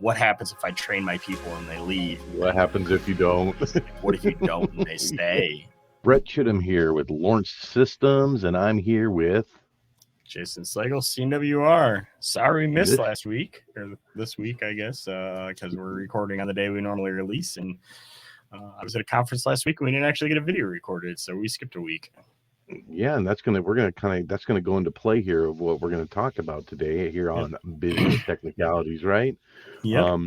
What happens if I train my people and they leave? What happens if you don't? What if you don't and they stay? Brett Chittum here with Lawrence Systems, and I'm here with Jason Slagle, CWR. Sorry we missed last week, or this week, I guess, because we're recording on the day we normally release. And I was at a conference last week and we didn't actually get a video recorded, so we skipped a week. Yeah, and that's gonna go into play here of what we're gonna talk about today here on Business Technicalities, right? Yep.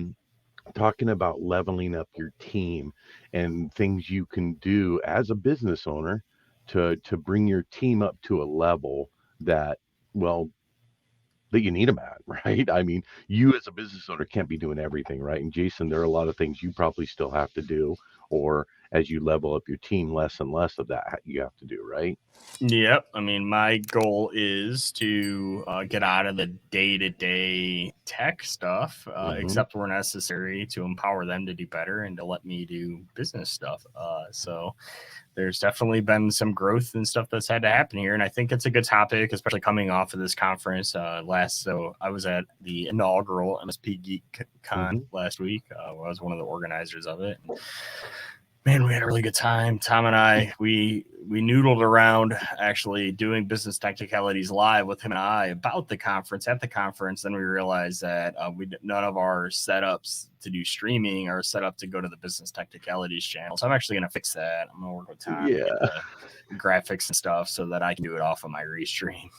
Talking about leveling up your team and things you can do as a business owner to bring your team up to a level that, well, that you need them at, right? I mean, you as a business owner can't be doing everything, right? And Jason, there are a lot of things you probably still have to do, or as you level up your team, less and less of that you have to do, right? Yep. I mean, my goal is to get out of the day-to-day tech stuff, except where necessary, to empower them to do better and to let me do business stuff. So there's definitely been some growth and stuff that's had to happen here. And I think it's a good topic, especially coming off of this conference So I was at the inaugural MSP Geek Con last week. I was one of the organizers of it. Man, we had a really good time. Tom and I, we noodled around actually doing Business Technicalities live with him and I about the conference, at the conference. Then we realized that none of our setups to do streaming are set up to go to the Business Technicalities channel. So I'm actually going to fix that. I'm going to work with Tom to get the graphics and stuff so that I can do it off of my restream.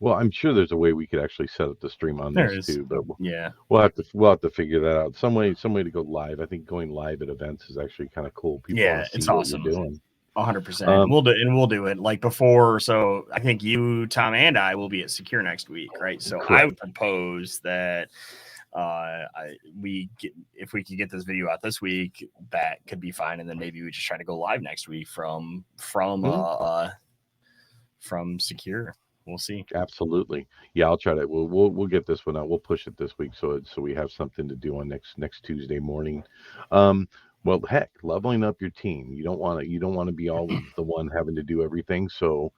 Well, I'm sure there's a way we could actually set up the stream on this too, but we'll have to figure that out. Some way to go live. I think going live at events is actually kind of cool. People it's awesome. What you're doing. 100%. We'll do it like before. So I think you, Tom, and I will be at Secure next week, right? So correct. I would propose that if we could get this video out this week, that could be fine, and then maybe we just try to go live next week from Secure. We'll see. Absolutely. Yeah, I'll try to. We'll get this one out. We'll push it this week so we have something to do on next Tuesday morning. Well, heck, leveling up your team. You don't want to be all the one having to do everything. So,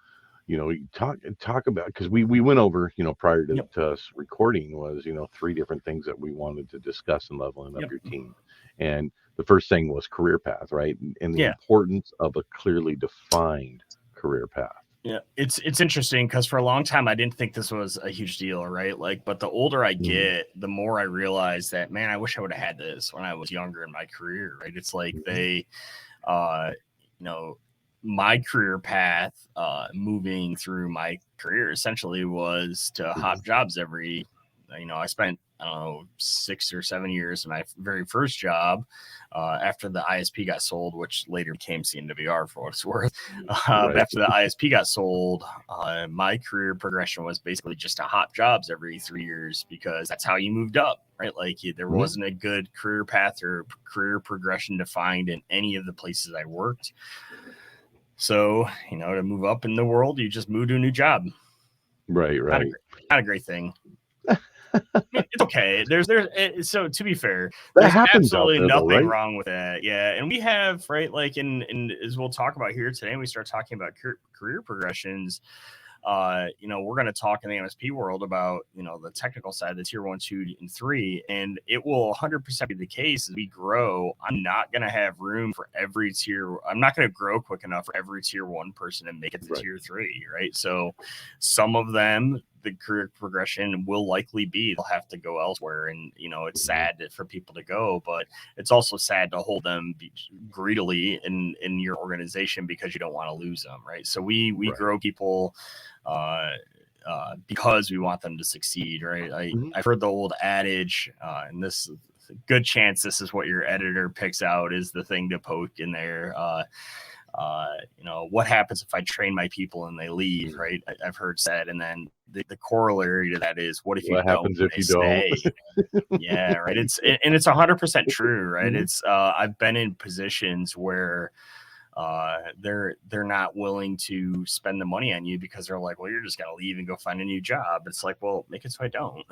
you talk about, because we went over, prior to us recording was, 3 different things that we wanted to discuss in leveling up your team. And the first thing was career path, right? And the importance of a clearly defined career path. Yeah, it's interesting because for a long time I didn't think this was a huge deal, right? But the older I get, the more I realize that, man, I wish I would have had this when I was younger in my career, right? It's like my career path, moving through my career essentially was to hop jobs every. I spent 6 or 7 years in my very first job after the ISP got sold, which later became CNWR for what it's worth. After the ISP got sold, my career progression was basically just to hop jobs every 3 years because that's how you moved up, right? There wasn't a good career path or career progression defined in any of the places I worked. So, to move up in the world, you just move to a new job. Right. Not a great thing. It's okay. So to be fair, there's absolutely nothing wrong with that. Yeah. And we have, right, and as we'll talk about here today, we start talking about career progressions. We're going to talk in the MSP world about, the technical side, the tier 1, 2, and 3, and it will 100% be the case as we grow. I'm not going to have room for every tier. I'm not going to grow quick enough for every tier 1 person to make it to tier 3, right? So some of them, the career progression will likely be they'll have to go elsewhere, and it's sad for people to go, but it's also sad to hold them greedily in your organization because you don't want to lose them, right? So we grow people because we want them to succeed, right? I've heard the old adage, and this good chance this is what your editor picks out is the thing to poke in there. What happens if I train my people and they leave, right? I've heard said, and then the corollary to that is, what happens if you don't? Yeah, right. It's 100% true, right? It's I've been in positions where they're not willing to spend the money on you because they're like, well, you're just gonna leave and go find a new job. It's like, well, make it so I don't.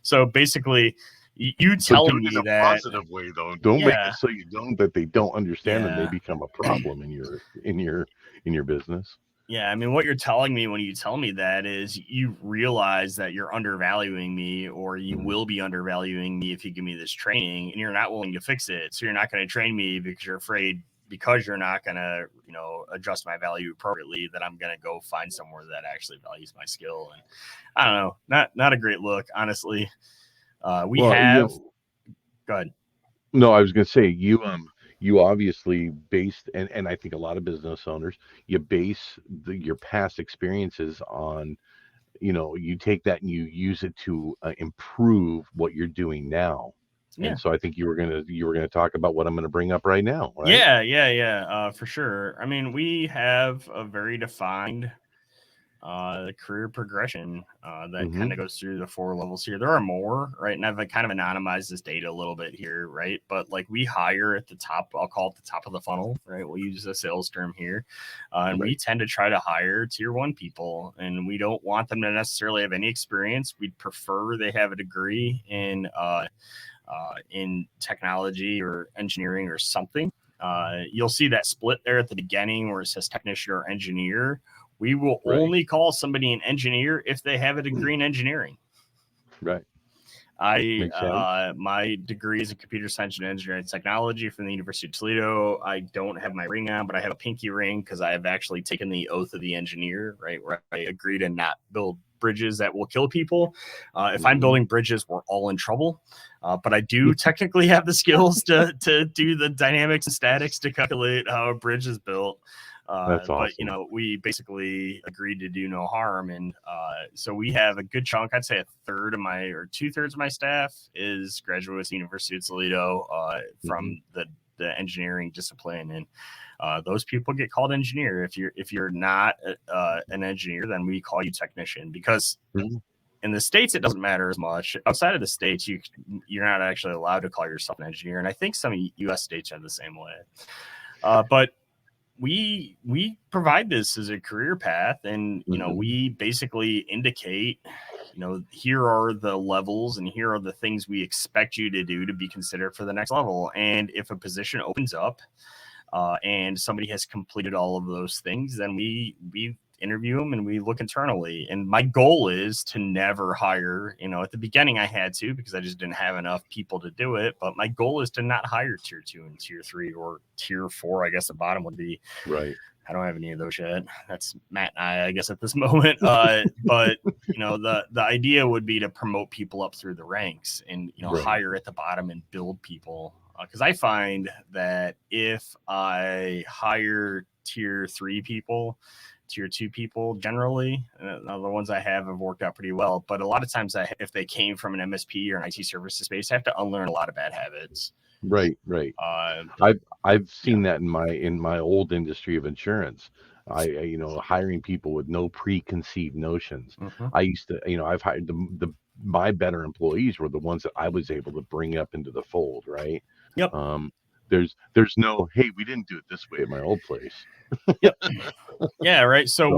So basically, you telling me in a that positive way, though. Don't make it so you don't, that they don't understand and they become a problem in your business. Yeah, I mean, what you're telling me when you tell me that is you realize that you're undervaluing me, or you Mhm. will be undervaluing me if you give me this training, and you're not willing to fix it. So you're not going to train me because you're afraid, because you're not going to, adjust my value appropriately, that I'm going to go find somewhere that actually values my skill. And I don't know, not a great look, honestly. We Well, have, go ahead. no, I was going to say you obviously based, and I think a lot of business owners, you base your past experiences on, you take that and you use it to improve what you're doing now. And Yeah. so I think you were gonna talk about what I'm going to bring up right now, right? Yeah, for sure. I mean, we have a very defined career progression that kind Hmm. of goes through the 4 levels here. There are more, right? And I've kind of anonymized this data a little bit here, right? But like we hire at the top, I'll call it the top of the funnel, right? We'll use a sales term here. And we Right. tend to try to hire tier 1 people, and we don't want them to necessarily have any experience. We'd prefer they have a degree in technology or engineering or something. You'll see that split there at the beginning where it says technician or engineer. We will Right. only call somebody an engineer if they have a degree in engineering. Right. I Makes sense. My degree is in computer science and engineering technology from the University of Toledo. I don't have my ring on, but I have a pinky ring because I have actually taken the oath of the engineer, right? Where I agree to not build bridges that will kill people. If I'm Hmm. building bridges, we're all in trouble. But I do technically have the skills to do the dynamics and statics to calculate how a bridge is built. That's But awesome. we basically agreed to do no harm, and so we have a good chunk. I'd say a third of my, or 2/3 of my staff is graduate with the University of Toledo Hmm. from the engineering discipline, and those people get called engineer. If you're not an engineer, then we call you technician, because Hmm. in the states it doesn't matter as much. Outside of the states, you're not actually allowed to call yourself an engineer, and I think some U.S. states are the same way. But we provide this as a career path, and Hmm. we basically indicate, here are the levels and here are the things we expect you to do to be considered for the next level. And if a position opens up and somebody has completed all of those things, then we interview them and we look internally. And my goal is to never hire. At the beginning I had to, because I just didn't have enough people to do it. But my goal is to not hire tier 2 and tier 3 or tier 4. I guess the bottom would be. Right. I don't have any of those yet. That's Matt and I guess, at this moment. But the idea would be to promote people up through the ranks, and Right. hire at the bottom and build people. Because I find that if I hire tier 3 people, tier 2 people generally, the ones I have worked out pretty well. But a lot of times, if they came from an MSP or an IT services space, I have to unlearn a lot of bad habits. Right. Right. Uh, I've yeah. seen that in my old industry of insurance. Hiring people with no preconceived notions. Mm-hmm. I used to, I've hired my better employees were the ones that I was able to bring up into the fold, right? Yep. Um, there's no, hey, we didn't do it this way at my old place. Yep. Yeah, right. So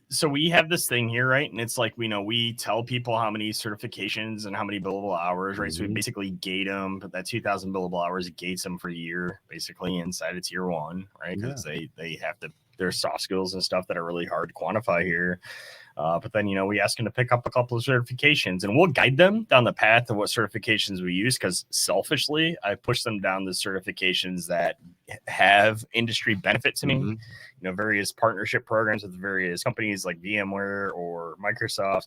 So, we have this thing here, right? And it's like, we tell people how many certifications and how many billable hours, right? So we hmm, basically gate them, but that 2,000 billable hours gates them for a year, basically inside of tier 1, right? Because yeah, they have to, there's soft skills and stuff that are really hard to quantify here. But then, we ask them to pick up a couple of certifications, and we'll guide them down the path of what certifications we use. Because selfishly, I push them down the certifications that have industry benefit to me. hmm, Various partnership programs with various companies like VMware or Microsoft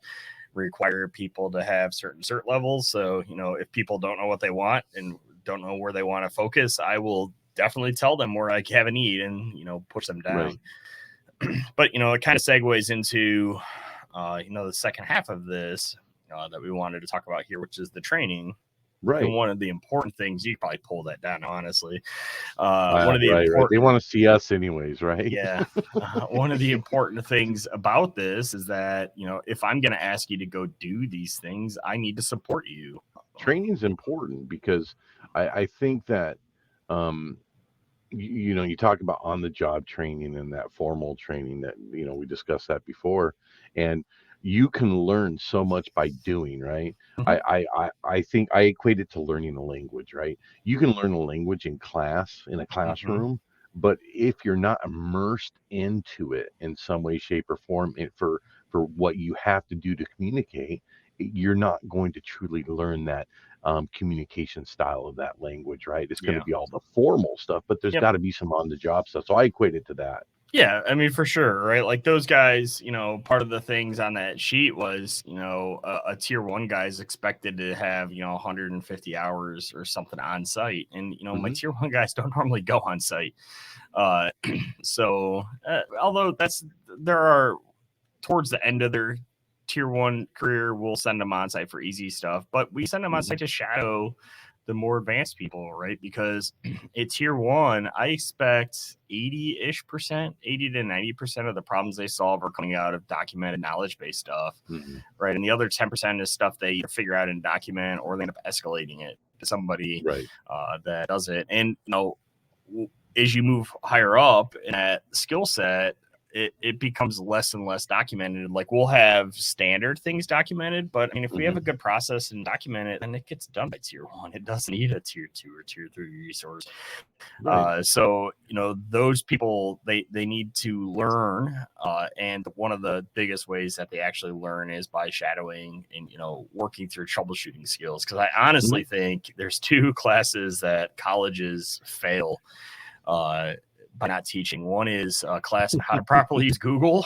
require people to have certain cert levels. So, if people don't know what they want and don't know where they want to focus, I will definitely tell them where I have a need and, push them right, down. But it kind of segues into the second half of this that we wanted to talk about here, which is the training. And right, one of the important things, you probably pull that down, honestly. One of the right, right. They important, want to see us anyways, right? yeah, one of the important things about this is that, if I'm going to ask you to go do these things, I need to support you. Training's important because I think that um, you talk about on the job training and that formal training that we discussed that before, and you can learn so much by doing, right? Mm-hmm. I think I equate it to learning a language, right? You can learn a language in class, in a Mm-hmm. classroom, But if you're not immersed into it in some way, shape, or form, for what you have to do to communicate, you're not going to truly learn that communication style of that language, right? It's going to Yeah. be all the formal stuff, but there's Yep. got to be some on the job stuff. So I equate it to that. Yeah, I mean, for sure, right? Like those guys, part of the things on that sheet was, a tier one guy is expected to have, 150 hours or something on site. And, my tier one guys don't normally go on site. So although there are towards the end of their tier one career, we'll send them on site for easy stuff, but we send them on site to shadow the more advanced people, right? Because at tier one, I expect 80% to 90% of the problems they solve are coming out of documented knowledge based stuff, right? And the other 10% is stuff they either figure out and document or they end up escalating it to somebody that does it. And, as you move higher up in that skill set, it becomes less and less documented. Like we'll have standard things documented, but I mean, if we have a good process and document it, then it gets done by tier one. It doesn't need a tier two or tier three resource. So, those people, they need to learn. And one of the biggest ways that they actually learn is by shadowing and, working through troubleshooting skills. Cause I honestly think there's two classes that colleges fail by not teaching. One is a class on how to properly use Google.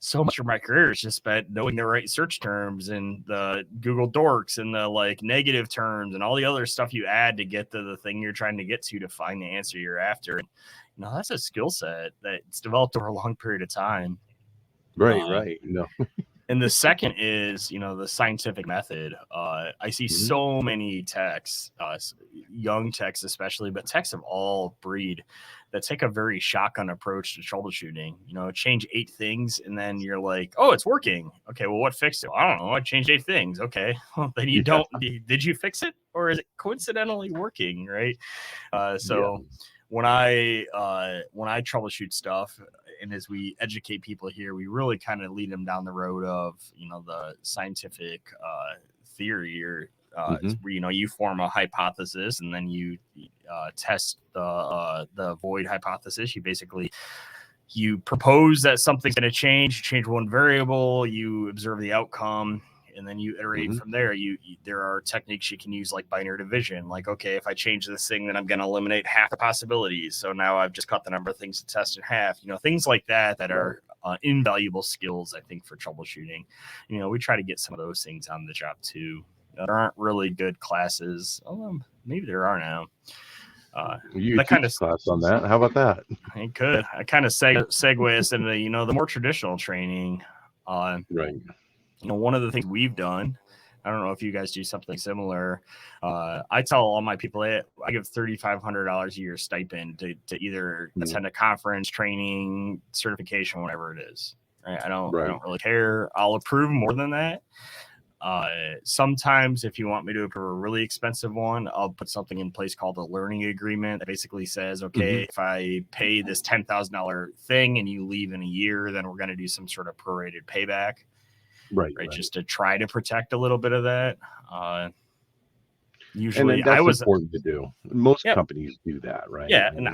So much of my career is just spent knowing the right search terms and the Google dorks and the like negative terms and all the other stuff you add to get to the thing you're trying to get to find the answer you're after. And, that's a skill set that's developed over a long period of time. Right. And the second is, the scientific method. I see so many techs, young techs especially, but techs of all breed that take a very shotgun approach to troubleshooting. Change 8 things and then you're like, oh, it's working. Okay, well, what fixed it? I don't know. I changed 8 things. Okay, well, then you don't. Did you fix it, or is it coincidentally working? Right. When I troubleshoot stuff, and as we educate people here, we really kind of lead them down the road of the scientific theory, or where you form a hypothesis and then you test the void hypothesis. You propose that something's going to change. You change one variable, you observe the outcome, and then you iterate from there. There are techniques you can use like binary division. Like, okay, if I change this thing, then I'm going to eliminate half the possibilities. So now I've just cut the number of things to test in half. Things like that are invaluable skills, I think, for troubleshooting. We try to get some of those things on the job too. There aren't really good classes. Maybe there are now. You kind of class on that. How about that? I could. I kind of segue us into the more traditional training. One of the things we've done, I don't know if you guys do something similar. I tell all my people I give $3,500 a year stipend to either attend a conference, training, certification, whatever it is. Right? I don't really care. I'll approve more than that. Sometimes if you want me to approve a really expensive one, I'll put something in place called a learning agreement that basically says, okay, if I pay this $10,000 thing and you leave in a year, then we're going to do some sort of prorated payback. Right. Just to try to protect a little bit of that. Usually that's important to do. Most companies do that, right? Yeah. And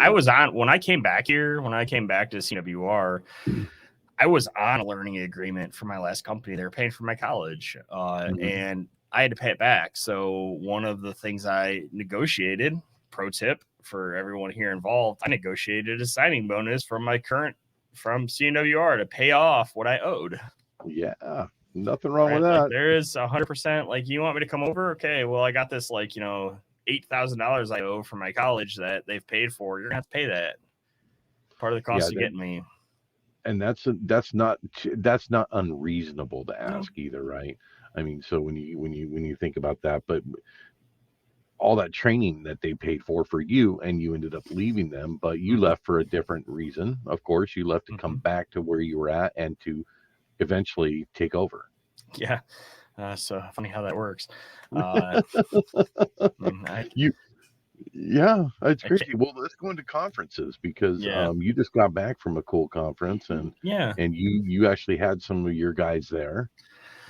when I came back to CWR, I was on a learning agreement for my last company. They were paying for my college, and I had to pay it back. So one of the things I negotiated, pro tip for everyone here involved, I negotiated a signing bonus from CWR to pay off what I owed. Yeah. Nothing wrong with that. Like there is 100%. Like, you want me to come over? Okay, well, I got this $8,000 I owe from my college that they've paid for. You're gonna have to pay that. Part of the cost of getting me. And that's not unreasonable to ask either, right? I mean, so when you think about that, but all that training that they paid for you, and you ended up leaving them, but you left for a different reason. Of course, you left to come back to where you were at and to eventually take over. Yeah. So funny how that works. That's great. Well, let's go into conferences because you just got back from a cool conference and you actually had some of your guys there.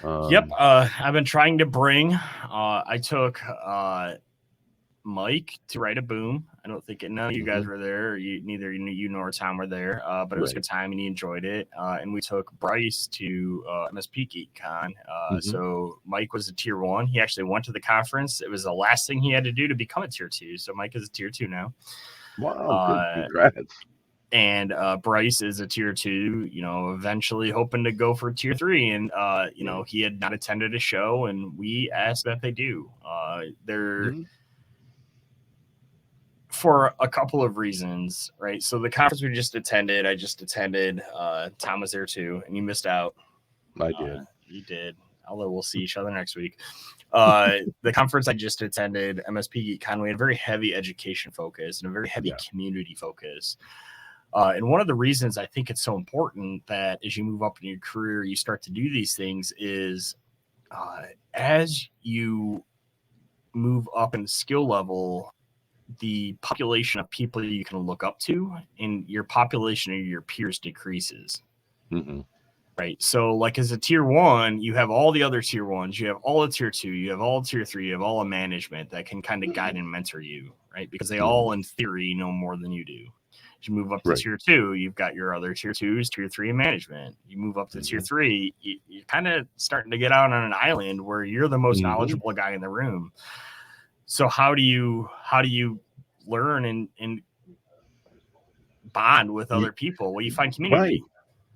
I've been trying to bring. I took Mike to write a boom I don't think none of you guys were there. Or neither you nor Tom were there, but it was a good time and he enjoyed it. And we took Bryce to MSP GeekCon. So Mike was a tier 1. He actually went to the conference. It was the last thing he had to do to become a tier 2. So Mike is a tier 2 now. Wow, good. Congrats. And Bryce is a tier 2, eventually hoping to go for tier 3. And, he had not attended a show, and we asked that they do. They're for a couple of reasons, right? So the conference I just attended. Tom was there too, and you missed out. I did. You did. Although we'll see each other next week. The conference I just attended, MSP GeekCon, we had a very heavy education focus and a very heavy community focus. And one of the reasons I think it's so important that as you move up in your career, you start to do these things is as you move up in skill level, the population of people you can look up to and your population of your peers decreases. Right. So like as a tier 1, you have all the other tier 1s, you have all the tier 2, you have all tier 3, you have all the management that can kind of guide and mentor you, right? Because they all in theory know more than you do. As you move up to tier 2, you've got your other tier 2s, tier 3 management. You move up to tier 3, you're kind of starting to get out on an island where you're the most knowledgeable guy in the room. So how do you learn and bond with other people? Well, you find community.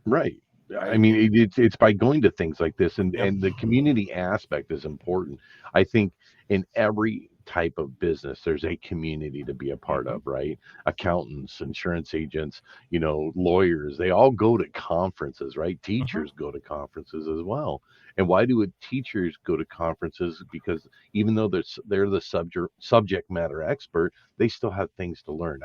Right. I mean, it's by going to things like this, and the community aspect is important. I think in every type of business, there's a community to be a part of, right? Accountants, insurance agents, lawyers, they all go to conferences, right? Teachers go to conferences as well. And why do teachers go to conferences? Because even though they're the subject matter expert, they still have things to learn.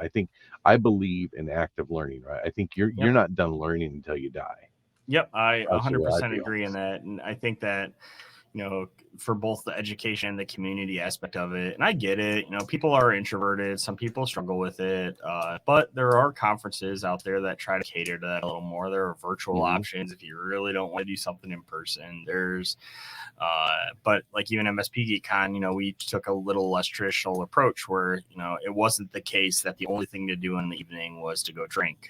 I believe in active learning, right? I think you're not done learning until you die. Yep, I 100% agree in that. And I think that, for both the education and the community aspect of it, and I get it, people are introverted. Some people struggle with it. But there are conferences out there that try to cater to that a little more. There are virtual options if you really don't want to do something in person. But like even MSP GeekCon, we took a little less traditional approach where, it wasn't the case that the only thing to do in the evening was to go drink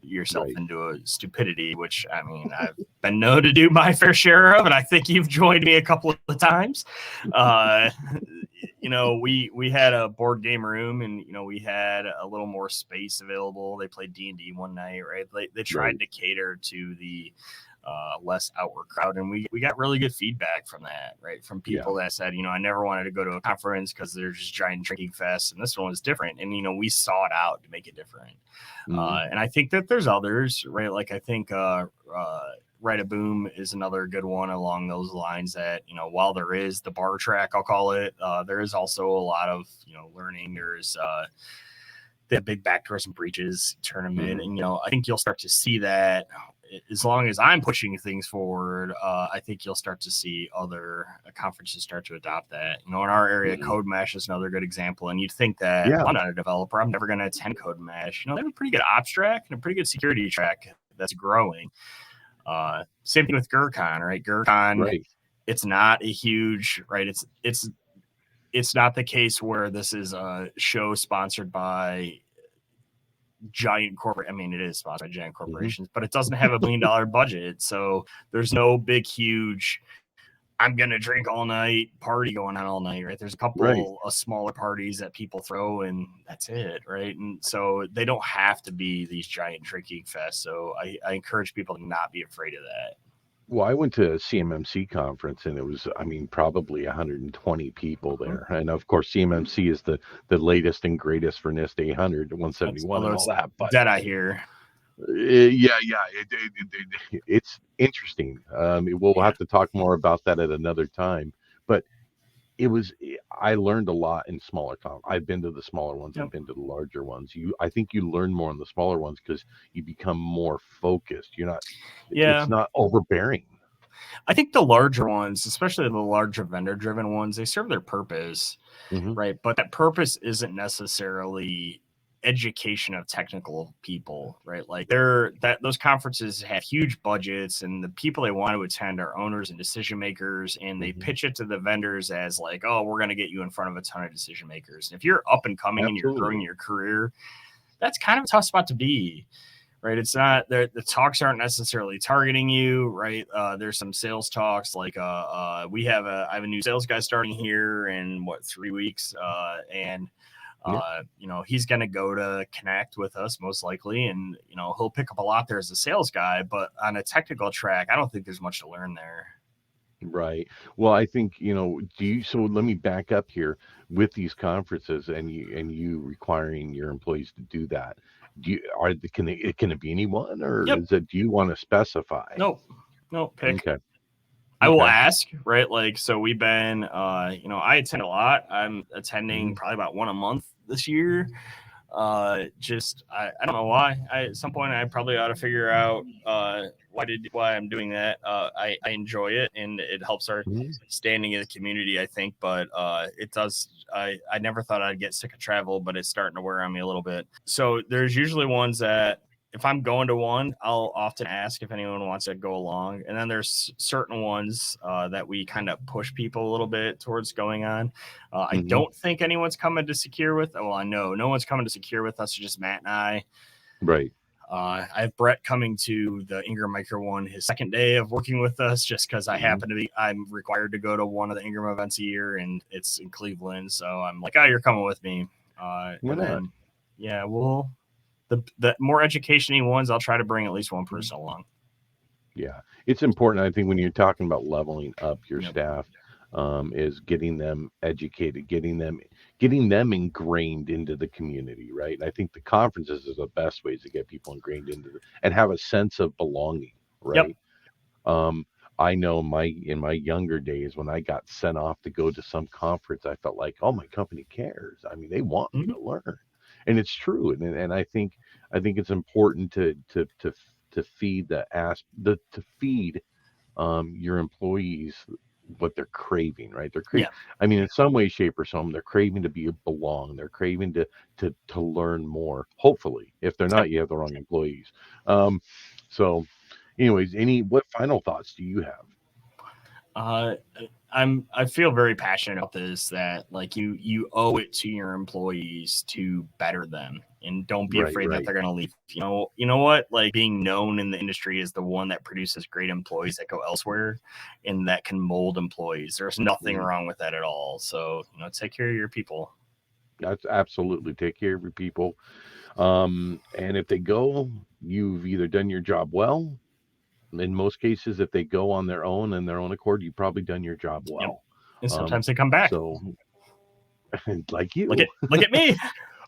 yourself into a stupidity, which I mean I've been known to do my fair share of, and I think you've joined me a couple of times. We had a board game room, and we had a little more space available. They played D&D one night, right? They tried to cater to the less outward crowd, and we got really good feedback from that, right? From people that said, I never wanted to go to a conference because there's just giant drinking fests, and this one was different, and we sought out to make it different. And I think that there's others, right? Like I think Right a Boom is another good one along those lines that, while there is the bar track, I'll call it, there is also a lot of, learning. There's the big backdoors and breaches tournament. And, I think you'll start to see that as long as I'm pushing things forward. I think you'll start to see other conferences start to adopt that. In our area, Code Mash is another good example. And you'd think that I'm not a developer, I'm never going to attend Code Mash. They have a pretty good ops track and a pretty good security track that's growing. Same thing with GurCon, right? GurCon, it's not a huge, right? It's not the case where this is a show sponsored by giant corporate. I mean, it is sponsored by giant corporations, but it doesn't have $1 million budget. So there's no big, huge, I'm going to drink all night party going on all night, right? There's a couple of smaller parties that people throw, and that's it, right? And so they don't have to be these giant drinking fests. So I encourage people to not be afraid of that. Well, I went to a CMMC conference, and it was, probably 120 people there. And of course, CMMC is the latest and greatest for NIST 800, 171, and all that. But that I hear. It's interesting. We'll have to talk more about that at another time. But I learned a lot in smaller I've been to the smaller ones. I've been to the larger ones. I think you learn more in the smaller ones because you become more focused. You're not. It's not overbearing. I think the larger ones, especially the larger vendor-driven ones, they serve their purpose, right? But that purpose isn't necessarily education of technical people, right? Like those conferences have huge budgets, and the people they want to attend are owners and decision makers, and they pitch it to the vendors as like, oh, we're going to get you in front of a ton of decision makers. And if you're up and coming and you're growing your career, that's kind of a tough spot to be. Right, it's not the talks aren't necessarily targeting you, right? There's some sales talks, like I have a new sales guy starting here in 3 weeks, and he's going to go to connect with us most likely, and he'll pick up a lot there as a sales guy, but on a technical track, I don't think there's much to learn there. Right. Well, I think, so let me back up here with these conferences and you requiring your employees to do that. Can it be anyone, or Yep. do you want to specify? Nope, pick. Okay. I will ask, right? Like, so we've been, I attend a lot. I'm attending probably about one a month this year. I don't know why. At some point I probably ought to figure out why I'm doing that. I enjoy it, and it helps our standing in the community, I think. But it does. I never thought I'd get sick of travel, but it's starting to wear on me a little bit. So there's usually ones that, if I'm going to one, I'll often ask if anyone wants to go along. And then there's certain ones that we kind of push people a little bit towards going on. I don't think anyone's coming to Secure with. Well, I know no one's coming to Secure with us, just Matt and I. Right. I have Brett coming to the Ingram Micro one his second day of working with us, just because I'm required to go to one of the Ingram events a year, and it's in Cleveland. So I'm like, oh, you're coming with me. The more education-y ones, I'll try to bring at least one person along. Yeah, it's important. I think when you're talking about leveling up your staff, is getting them educated, getting them ingrained into the community, right? And I think the conferences is the best ways to get people ingrained and have a sense of belonging, right? Yep. I know in my younger days, when I got sent off to go to some conference, I felt like, oh, my company cares. I mean, they want me to learn. And it's true, and I think it's important to feed your employees what they're craving, right? They're craving. Yeah. I mean, in some way, shape, or form, they're craving to belong. They're craving to learn more. Hopefully, if they're not, you have the wrong employees. So, anyways, what final thoughts do you have? I feel very passionate about this, that like you owe it to your employees to better them, and don't be afraid that they're going to leave. You know what? Like, being known in the industry is the one that produces great employees that go elsewhere and that can mold employees. There's nothing wrong with that at all. So, take care of your people. That's absolutely, take care of your people. And if they go, you've either done your job well. In most cases, if they go on their own and their own accord, you've probably done your job well. Yep. And sometimes they come back. So, like you. Look at me.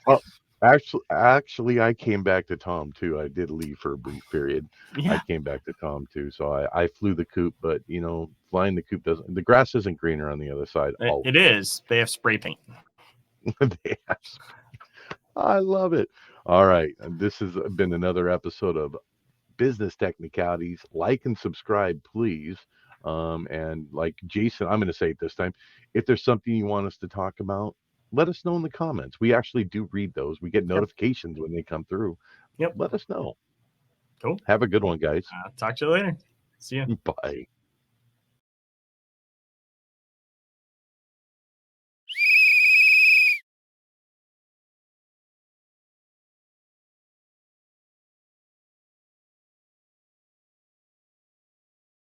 Well, actually, I came back to Tom too. I did leave for a brief period. Yeah. I came back to Tom too. So I flew the coop, but flying the coop the grass isn't greener on the other side. It is. They have spray paint. I love it. All right. This has been another episode of Business Technicalities. Like and subscribe, please. And like Jason, I'm going to say it this time, if there's something you want us to talk about, let us know in the comments. We actually do read those. We get notifications when they come through. Let us know. Cool. Have a good one, guys. Talk to you later. See you. Bye.